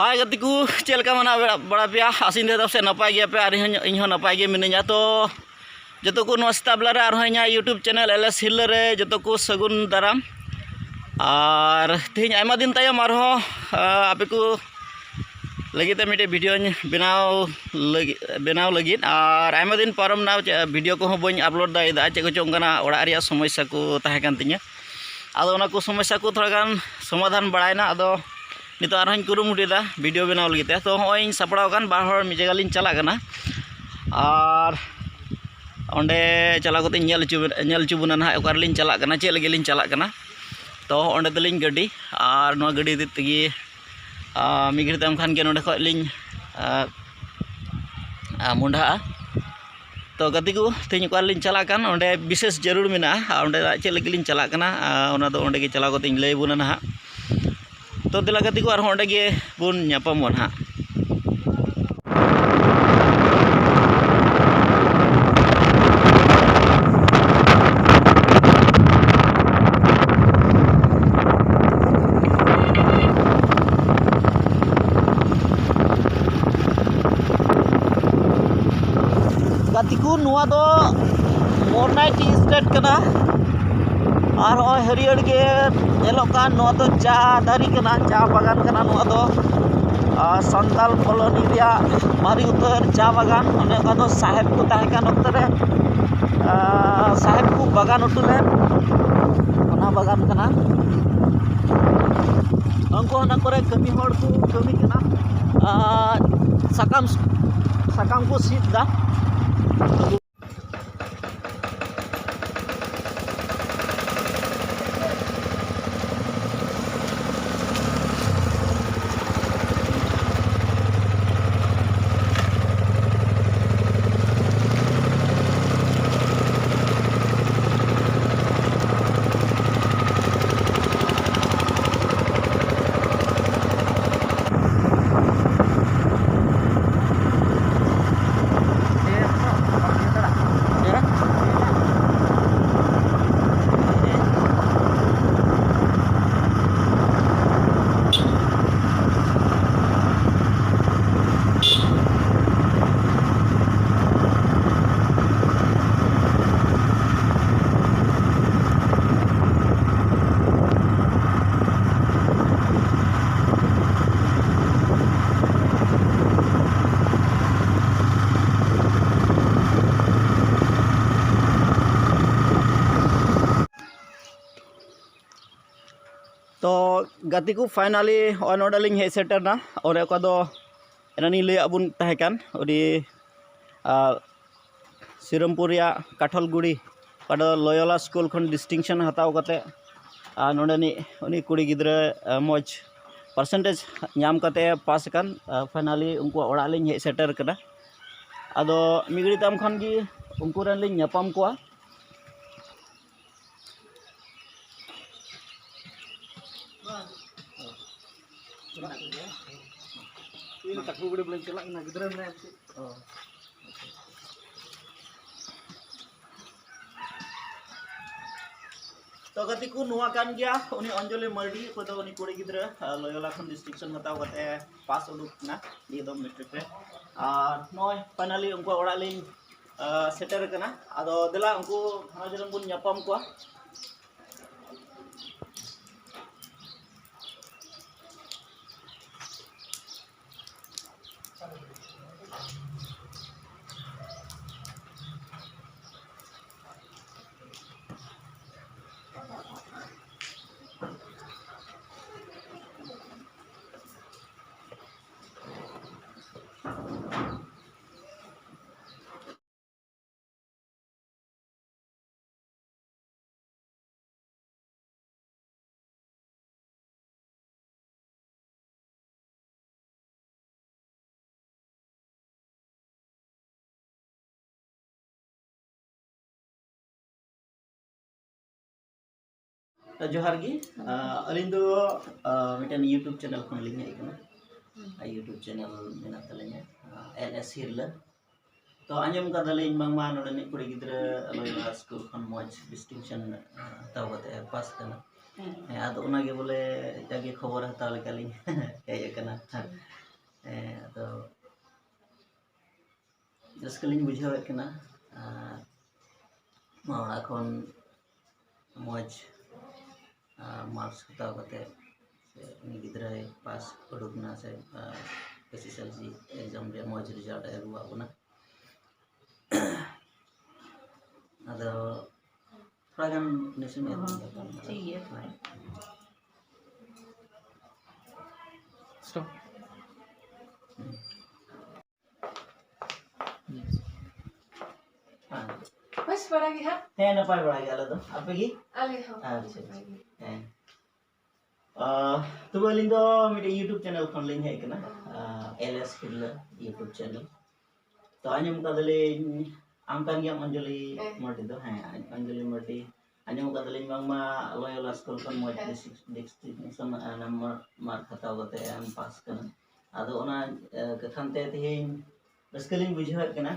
हाय गति को चलका मना बड़ा पे आसिन दे से नपाय गया पे आर इन नपाय गे मिनिया तो जो को नस्ता बेला रे यूट्यूब चैनल एलएस हिल रे जो को सगुन दाराम और तेज आयमा दिन तायम आपे को लगी मिटे वीडियो बनाव लगी और आयमा दिन पारम ना वीडियो को बी अपलोड दादा चे को ओड़ा समस्या को तहकान तिया आदो को समस्या को थोड़ा गान समाधान बड़ायना आदो नितो आरहन कुरुमुटीदा वीडियो बनाव लगी तो हॉय सापड़ाव कान बार हर मी जगह लिन चला कना और ओंडे चला कोते नेल चुबुना ना ओकार लिन चला कना चे लगे लिन चला कना तो ओंडे दलिन गाड़ी और नो गाड़ी तेगी मी घड़ी तम खान के नोडे खय लिन मुंडा तो गति को तेज ओकार लिन चला कान ओंडे विशेष जरूर मेना ओंडे चे लगे लिन चला कना ओना दो ओंडे गे चला कोते लय बुना ना तो दिला गति को और गे बुन नापामोन हाँ गति को नुआ दो मोरनाई टी स्टेट कना और हरियर के नेलोकान नुआ तो चा दारी कना चा बागान कना नुआ दो संताल कॉलोनी रिया मारी उतर चा बागान ओने का दो साहेब को ताहेकान उतरे साहेब को बागान उठुले ओना बागान कना उनको ओना करे कमी हड़ को कमी कना सकाम को सीट दा तो गति को फाइनली नोडलिंग हे सेटरना और एनानी लय बुन तहकान उडी सिरमपुर काठलगुड़ी लयोला स्कूल खन डिस्टिंक्शन हताव कते नोडनी उनी कुड़ी गिद्रा मौज परसेंटेज नाम कते पास कान फाइनली उनको ओड़ा लिंग हे सेटर कदा आदो मिगड़ी ताम खन गी उनको रन लिंग नापाम कोआ ini takut gue belum celak nak gitu kan तो गति को नुआ कान गया उनी अंजलि मर्डी को तो उनी कुड़ी गिद्रा लयोला खन डिस्ट्रिक्शन हताव कते पास उडुक ना ये दो मैट्रिक रे और नय फाइनली उनको ओड़ा लिंग सेटर कना आदो देला उनको हाजरन बुन नापाम को जोहार गी अलिंग दो मिटन यूट्यूब चैनल खन लिंग है यूट्यूब चैनल मेना तलेंगे एलएस हिरला तो आंजम का दलिंग बांगमा नोडे कुड़ी गिद्रा लयोला स्कूल खन मौज डिस्टिंक्शन ताव कते पास कना ᱟᱫᱚ ᱚᱱᱟᱜᱮ ᱵᱚᱞᱮ ᱡᱟᱜᱮ ᱠᱷᱚᱵᱚᱨ ᱦᱟᱛᱟᱣ ᱞᱮᱠᱟᱞᱤᱧ ᱦᱮᱡ ᱟᱠᱟᱱᱟ ᱟᱫᱚ ᱨᱟᱹᱥᱠᱟᱹ ᱞᱤᱧ ᱵᱩᱡᱷᱟᱹᱣᱮᱫ ᱠᱟᱱᱟ ᱱᱚᱣᱟ ᱚᱲᱟᱜ ᱠᱷᱚᱱ ᱢᱚᱡᱽ ᱢᱟर्क्स हताव कते उनी गिद्राय पास उडुकना से एसएसएलसी एग्जाम रे मौज रिजल्ट एगुआ बना अदो थोड़ा गान नेशन में ठीक है स्टॉप बस बड़ा गया है ना पाई बड़ा गया तो आप की आले हो अच्छा है तो अलिंग दो मेरे यूट्यूब चैनल खन लिंग है कना एलएस किल्ला यूट्यूब चैनल तो आंजम का दले आम कान गया अंजलि मर्डी दो हैं अंजलि मर्डी आंजम का दले बांगमा लॉयल स्कूल खन मॉज डिस्ट्रिक्शन नंबर मार्क हताव कते एम पास कना आदो ओना कथानते तेहिं रस्कलिंग बुझाव कना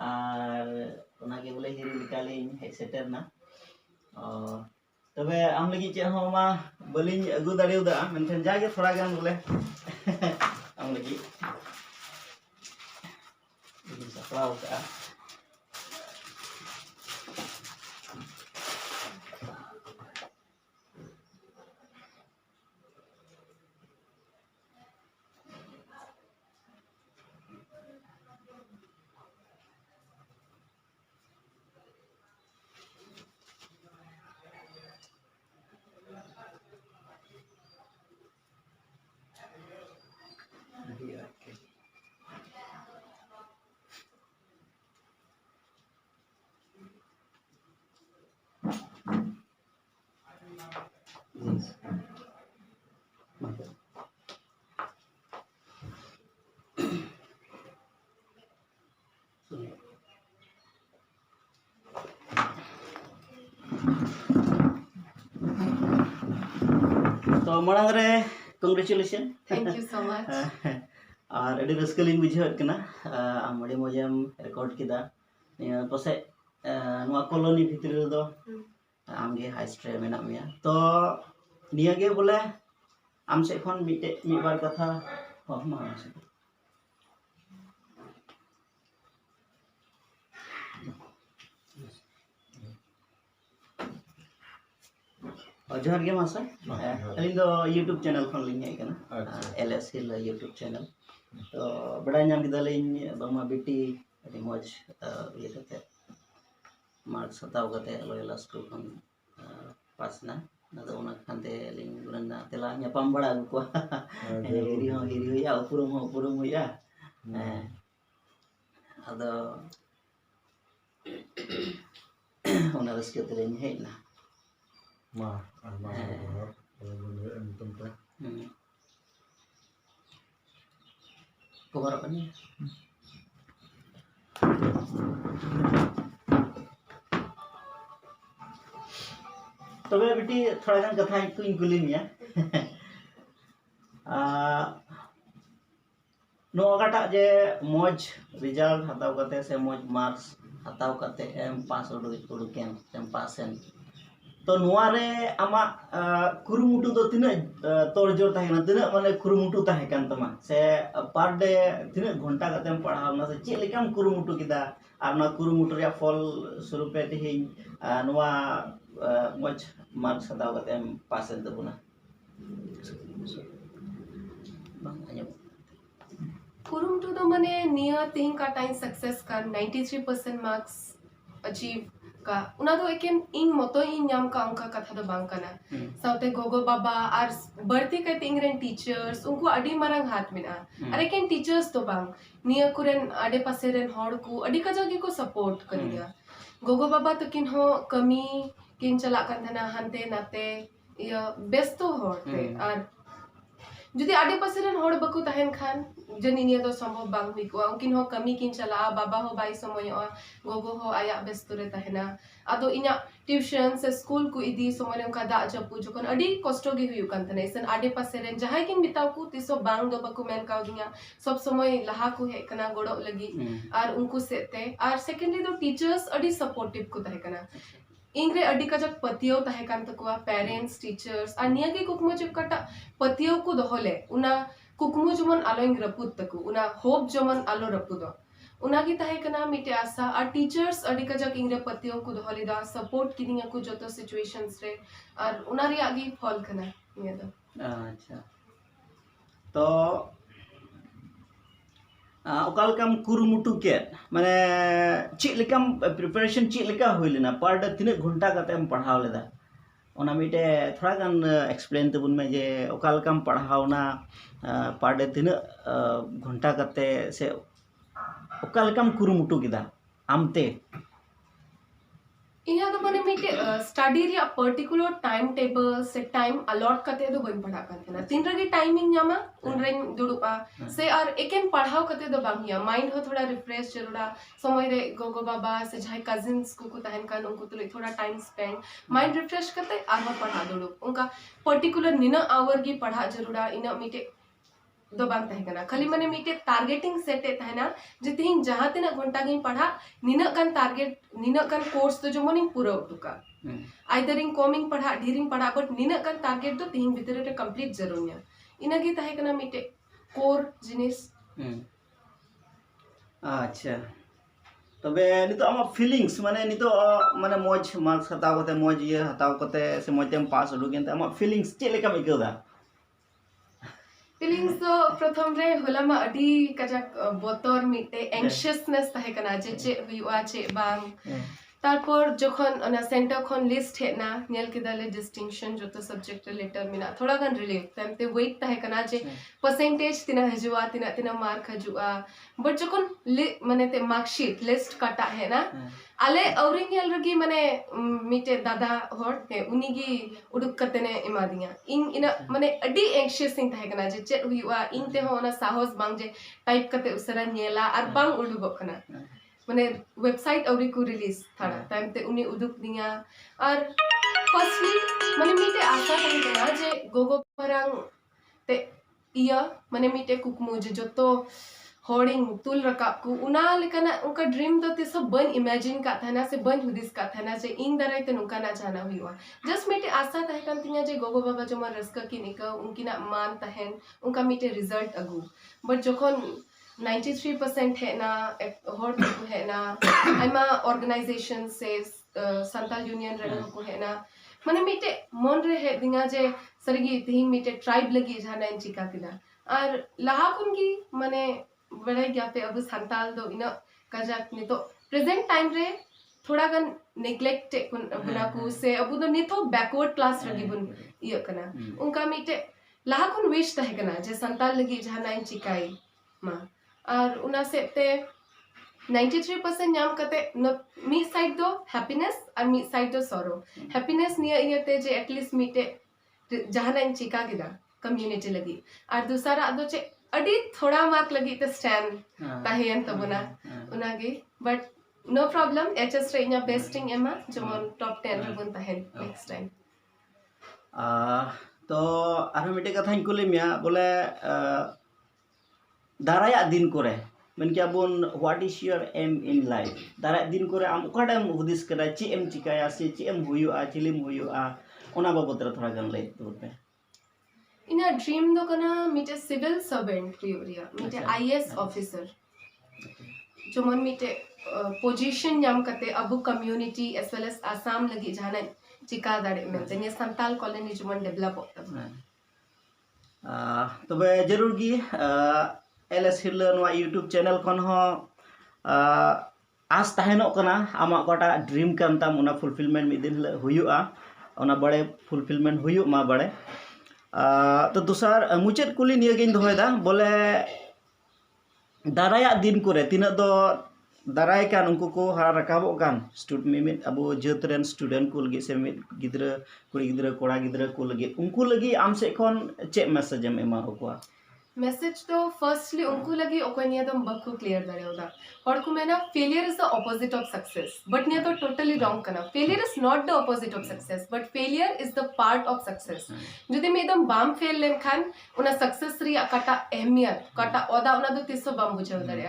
और ओनागे बोले हिरी निकालिंग हेज सेटरना तबे आम लगी चे हो मा बलिंग अगु दाड़ेउदा मेनखान जागे थोड़ा गान बोले आम लगी सपराव का तो मरंग रे congratulation thank you so much और अड़ी रस्कलिंग बुझाव कना आम अड़ी मजाम रिकॉर्ड किदा पसे नवा कॉलोनी भितर दो आमगे हाई स्ट्रे मेना मिया तो नियागे बोले आम से खन मिटे मी बार कथा हो मा जोहार गे मासा अलिंग दो यूट्यूब चैनल खन लिंग है कना एलएस हिल यूट्यूब चैनल तो बड़ा नाम किदा लिंग बामा बेटी अड़ी मौज ये कते मार्क्स हताव कते लॉयल स्कूल खन पासना नदो ओना खानते लिंग गुरना तेला न्यापाम बड़ा को हिरी होया उपुरुम होया अदो ओना रस्के तेलिंग हेना Ma, ma, खबर apa nih? तबे बेटी थोड़ा गान कथा को कुली मिया नो अगाटा जे मौज रिजल्ट हताव कते से मौज मार्क्स हताव कते एम पास उडुकेन एम पासेन तो नुआरे आमा कुरुमुटु दो तिना तोरजोर ताहेना तिना माने कुरुमुटु ताहेकान तमा से पर डे तिना घंटा कतेम पढ़ावना से चे लेकाम कुरुमुटु किदा आर ना कुरुमुटु रे फल स्वरूपे तिहि नुआ मौज मार्क्स हताव कतेम पासेन तबुना कुरुमुटु दो माने निया तिहिं का टाइम सक्सेस का 93% मार्क्स अचीव का उना दो एकेन इन मतो इन नाम का अंका कथा दो बांग कना साउते गोगो बाबा आर बर्ती का तिंगरेन टीचर्स उनको अडी मारंग हाथ मिना अरे केन टीचर्स तो बांग निया कुरेन आडे पासे रेन हॉड को अडी का जगे को सपोर्ट करिया गोगो बाबा तो किन हो कमी किन चला kan thana hante nate या बेस्तो होते और जुदी आडे पासेरन होड़ बकु तहन खान जनी निया तो संभव बांग हुई को उनकिन हो कमी किन चला बाबा हो बाई समय गोगो हो आया बेस्तो रे तहना आदो इना ट्यूशन से स्कूल को इदी समय उनका दा जपु जखन अडी कष्टो गे हुई कान तने सन आडे पासेरन जहाय किन बिताव को तिसो बांग दो बकु मेन काउ दिया सब समय लहा को हे कना गोड़ो लगी और उनको सेते और सेकेंडली दो टीचर्स अडी सपोर्टिव को तहे कना इंग्रे अडी कजक पतियो तहे कान तकुआ पेरेंट्स टीचर्स आ निया के कुकमु जे कटा पतियो को दोहले उना कुकमु जमन आलोइंग रपुत तकु उना होप जमन आलो रपुदो उना की तहे कना मिटे आशा आ टीचर्स अडी कजक इंग्रे पतियो को दोहलिदा सपोर्ट किनिया को जतो सिचुएशंस रे और उना रे आगे फॉल कना निया दो अच्छा तो ओकालकम कुरुमुटु के माने चेक लेकम प्रिपरेशन चेक लेका हुई लेना पर डे तीन घंटा कते हम पढ़ाव लेदा ओना मिटे थोड़ा गान एक्सप्लेन तबुन में जे ओकालकम पढ़ावना पर डे तीन घंटा कते से ओकालकम कुरुमुटु किदा आमते इना तो माने मिटे स्टडी रे पर्टिकुलर टाइम टेबल से टाइम अलॉट करते तो बन पढ़ा करते ना तीन रगे टाइमिंग न्यामा उन रेन दुडुपा से और एकेन पढ़ाव करते तो बांगिया माइंड हो थोड़ा रिफ्रेश जरूरा समय रे गोगो बाबा से जाय कजिन्स को तहन कान उनको तो थोड़ा टाइम स्पेंड माइंड रिफ्रेश करते आर पढ़ा दुडु उनका पर्टिकुलर निना आवर की पढ़ा जरूरा इना मिटे दो बांग तहे कना खाली माने मिटे टारगेटिंग सेट है ना जे तिहिन जहां तिना घंटा गिन पढ़ा निना कान टारगेट निना कान कोर्स तो जमोनिंग पूरा उठुका आइदरिंग कमिंग पढ़ा ढीरिंग पढ़ा बट निना कान टारगेट तो तिहिन भीतर रे कंप्लीट जरूर इना की तहे कना मिटे कोर जिनिस अच्छा तबे नितो आमा फीलिंग्स माने नितो माने मौज मार्क्स हताव कते मौज ये हताव कते से मौजतेम पास उडुगेन ते आमा फीलिंग्स चे लेका मिकौदा फीलिंग्स तो प्रथम रे होलामा अडी कजक बोतर मिटे एंशियसनेस तहे कना जे चे हुआ चे बांग तारपर जखन अना सेंटर खन लिस्ट है ना नेल किदाले डिस्टिंक्शन जो तो सब्जेक्ट लेटर मिना थोड़ा गन रिलीफ तमते वेट तहे कना जे परसेंटेज तिना हजुआ तिना तिना मार्क हजुआ बट जखन माने ते मार्कशीट लिस्ट काटा है ना आले औरिंग यल रगी माने मिटे दादा होर है उनीगी उडुक कतने एमा दिया इन इना माने अडी एंशियस सिंग तहे कना जे चेक हुआ इन ते हो ना साहस बांग जे टाइप कते उसरा नेला आर बांग उडुगो कना माने वेबसाइट औरी को रिलीज थाना टाइम ते उनी उदुक दिया और फर्स्टली माने मिटे आशा तहे कना जे गोगो परंग ते इया माने मिटे कुकमु जे जतो होर्डिंग तुल रकाब को उना लेकना उनका ड्रीम तो ते सब बन इमेजिन का था ना से बन हुदिस का था ना से इन दराई ते नुका ना जाना हुआ जस्ट मिटे आशा तहे कन तिया जे गोगो बाबा जो मर रस्का की निका उनकी ना मान तहन उनका मिटे रिजल्ट अगु बट जखन 93% है ना होर को है ना आइमा ऑर्गेनाइजेशन से संताल यूनियन रेनो को है ना माने मिटे मन रे है दिंगा जे सरगी तिहिन मिटे ट्राइब लगी जाना इन चिका किदा और लाहा कुनगी माने बड़े गया पे अब संताल दो इना कजाक ने तो प्रेजेंट टाइम रे थोड़ा गन नेग्लेक्ट बुना को से अब तो नि तो बैकवर्ड क्लास रगी बुन ये कना उनका मिटे लाहा कुन विश तहे कना जे संताल लगी जाना इन चिकाई मा और उना से ते 93% नाम कते मी साइड दो हैप्पीनेस और मी साइड दो सॉरो हैप्पीनेस निया इयते जे एटलीस्ट मिटे जहाना इन चिका गिदा कम्युनिटी लगी और दूसरा दो चे अडी थोड़ा मार्क लगी ते स्टैंड ताहेन तबुना उनागी बट नो प्रॉब्लम एचएस रे इना बेस्टिंग एमा जमन टॉप 10 रे बन ताहेन नेक्स्ट टाइम तो आरो मिटे कथाñ कुली मिया बोले दाराया दिन करे मन क्या बोन what is your aim in life दाराया दिन करे आम ओकाडम हुदिस करा ची एम चिकाया से ची एम हुयुआ चिलिम हुयुआ ओना बाबत रे थोड़ा गन लay तोते इना ड्रीम दो कना मिटे सिविल सर्वेंट प्रियोरिया मिटे आईएएस ऑफिसर जो मन मिटे पोजीशन नाम कते अबु community as well as Assam लगी जाना चिका दाड़े में ते संताल कॉलोनी जो मन डेवलप होता तबे जरूर गी एलएस हिरला नवा यूट्यूब चैनल खन हो आस तहनोक कना आमा कोटा ड्रीम कान ताम उना फुलफिलमेंट मिद दिन हुयुआ उना बड़े फुलफिलमेंट हुयु मा बड़े तो दूसर मुचाद कुली निया गिन दोहयदा बोले दाराया दिन करे तिना दो दाराय कान उनको को हरा रकाबो कान मिमित अबो जतरेन स्टूडेंट को लगी से मित गिद्रा कुड़ी गिद्रा कोड़ा गिद्रा को लगी उनको लगी आम से खन चे मैसेज एम एमा होको मैसेज तो फर्स्टली उनको लगी ओकनिया तो बक्कू क्लियर दरे होदा और को मेना failure is the opposite of success but निया तो टोटली रॉन्ग कना failure is not the opposite of success but failure is the part of success जदि मे एकदम बाम फेल लेन खान उना सक्सेस री काटा अहमियत काटा ओदा उना दो तिसो बाम बुझाव दरे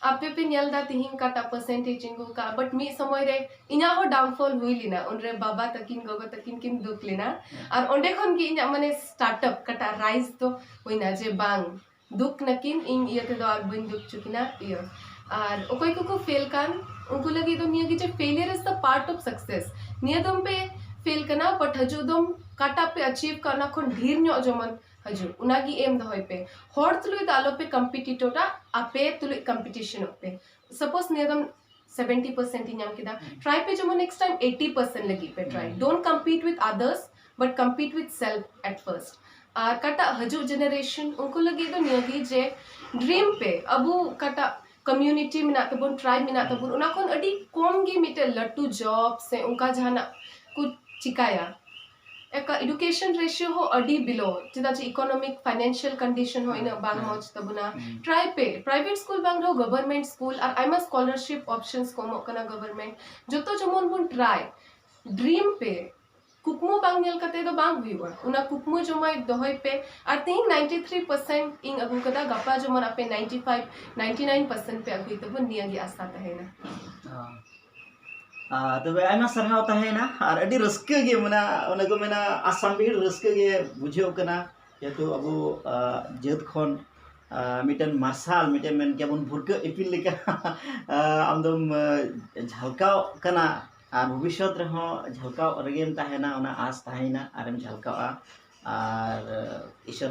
आपे पे nyal da tihin kata percentage ingu ka but mi samoy re inya ho downfall hui lina unre baba takin gogo takin kin duk lina ar onde khon gi inya mane startup kata rise to hoina je bang duk nakin ing iete do ar bain duk chukina iyo ar okoy ko fail kan unku lagi do niya gi je failure is the part of success niya dom pe fail kana but haju dom kata pe achieve karna khon dhir nyo jaman haju unagi aim dohoy pe hor tului dalo pe competitor ta ape tului competition pe suppose nedam 70% inyam kida try pe jamo next time 80% lagi pe try don't compete with others but compete with self at first ar kata haju generation unko lagi do niagi je dream pe abu kata community mina tabun tribe mina tabun una kon adi kom gi mite latu job se unka jahana kuch chikaya एक education ratio हो अडी below चिदा चे economic financial condition हो इन बांग मोच तबुना try पे private school बांग रो government school और आइमा स्कॉलरशिप ऑप्शंस को मोकना गवर्नमेंट जो तो जमन बुन ट्राई ड्रीम पे कुकमो बांग नेल कते दो बांग हुआ उना कुकमो जमाय दोहय पे और तीन 93% इन अगु कदा गपा जमन आपे 95 99% पे अगु तबुन निया गी आशा तहेना तबे आयमा सरहाव तहेना और अडी रस्के गे मना ओने को मेना आसाम बिहिर रस्के गे बुझेव कना जेतु अबु जेत खन मिटन मार्शल मिटन मेन केबन भुरके इपिल लेका आमदम झलकाव कना और भविष्यत रे हो झलकाव रेगेम तहेना ओना आस तहेना आरम झलकावा और ईश्वर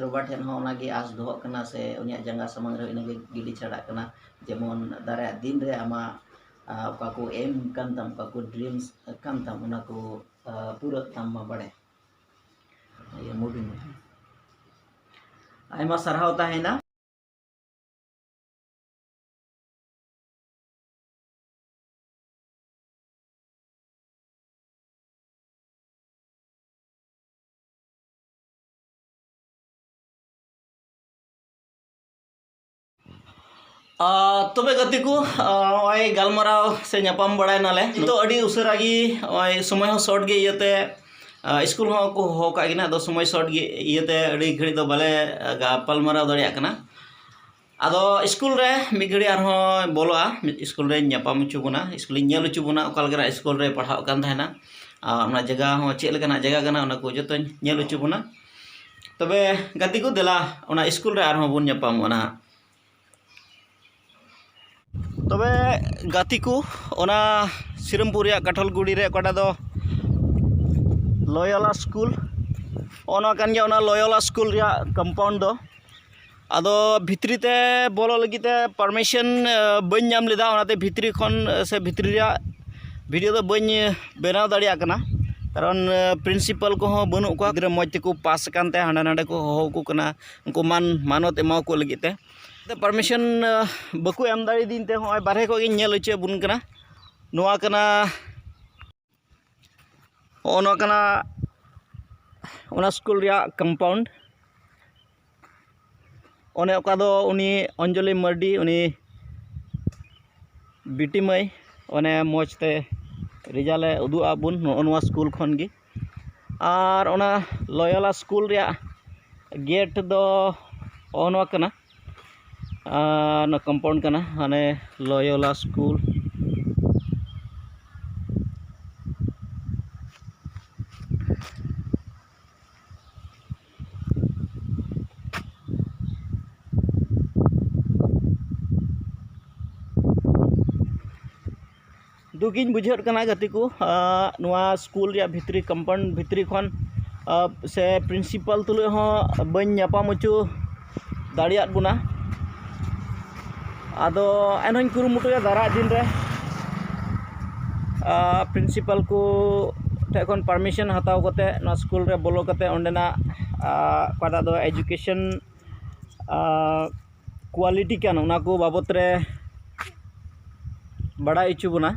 बाबा ठेन हो ओना गे आस दोह कना से उनिया जंगा समंग रे इनगे गिडी छड़ा कना जेमन दारे दिन रे आमा का को M kan tam ka ko dreams kan tam una ko pura tam ma bade ये मूवी में आयमा सरहाव तहेना तबे गति को ओय गालमराव से नापाम बड़ाय नाले तो अडी उसरा गी ओय समय हो शॉर्ट गे इयते स्कूल हो को हो का गिना दो समय शॉर्ट गे इयते अडी घड़ी दो बाले गापालमराव दड़िया कना आदो स्कूल रे मि घड़ी आर हो बोलोआ स्कूल रे नापाम चुबुना स्कूल नेल चुबुना ओकाल गरा स्कूल रे पढ़ाव कान थाना ओना जगह हो चेल कना जगह कना ओना को जतो नेल चुबुना तबे गति को देला ओना स्कूल रे आर हो बुन नापाम ओना तबे गाती को ओना सिरमपुर कठलगुड़ी रे कटा दो लॉयला स्कूल ओना कान गया ओना लॉयला स्कूल रे कंपाउंड दो आदो भितरी ते बोलो लगिते परमिशन बन नाम लेदा ओनाते भितरी खन से भितरी रे वीडियो दो बन बनाव दाड़िया कना कारण प्रिंसिपल को हो बनु को गिरा मज को पास कानते हांडा नाडे को हो को कना उनको मानत एमाव को लगिते परमिशन बको एम दाड़ी दिन ते होय बारहे को नेल होचे बुन कना नोआ कना ओनो कना ओना स्कूल रिया कंपाउंड ओने ओका दो उनी अंजलि मर्डी उनी बिटी मई ओने मोजते रिजाले उदु आबुन नोआ स्कूल खन गी और ओना लॉयला स्कूल रिया गेट दो ओनो कना ना कंपाउंड कना हाने लॉयला स्कूल दुगिन बुझेर कना गति को नुआ स्कूल या भितरी कंपाउंड भितरी खन से प्रिंसिपल तुले हो बन नापाम मचु दाड़ियात बुना आदो एनहन कुरुमुटुया दारा दिन रे प्रिंसिपल को ठेखन परमिशन हताव कते ना स्कूल रे बोलो कते ओंडेना कादा दो एजुकेशन क्वालिटी कान उना को बाबत रे बड़ा इचु बुना